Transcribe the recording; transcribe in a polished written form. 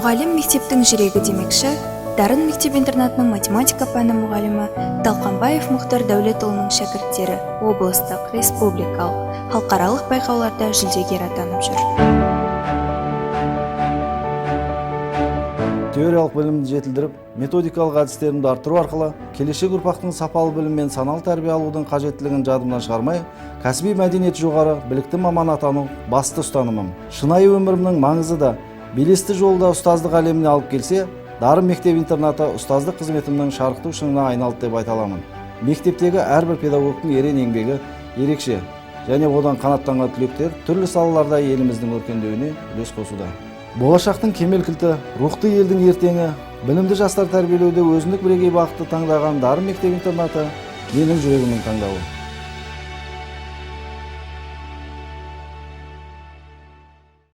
Мұғалім мектептің жүрегі демекші, Дарын мектеп-интернатының математика пәні мұғалімі Талқанбаев Мұхтар Дәулетұлының шәкірттері облыстық, республикалық, халықаралық байқауларда жүлдегер атанып жүр. Теориялық білімді жетілдіріп, методикалық әдістерімді арттыру арқылы келешек ұрпақтың сапалы білім мен саналы тәрбие алудың қажеттілігін жадымнан шығармай, кәсіби мәдениеті жоғары, білікті маман атану басты ұстанымым. Шынайы өмірімнің маңызы да белесті жолда ұстаздық әлеміне алып келсе, Дарын мектеп-интернаты ұстаздық қызметімнің шарықтау шыңына айналды деп айта аламын. Мектептегі әрбір педагогтың ерен еңбегі ерекше, және одан қанаттанған түлектер түрлі салаларда еліміздің өркендеуіне үлес қосуда. Болашақтың кемел кілті, рухты елдің ертеңі, білімді жастар тәрбиелеуде өзіндік бірегей бағытты таңдаған Дарын мектеп-интернаты менің жүрегімнің таңдауы.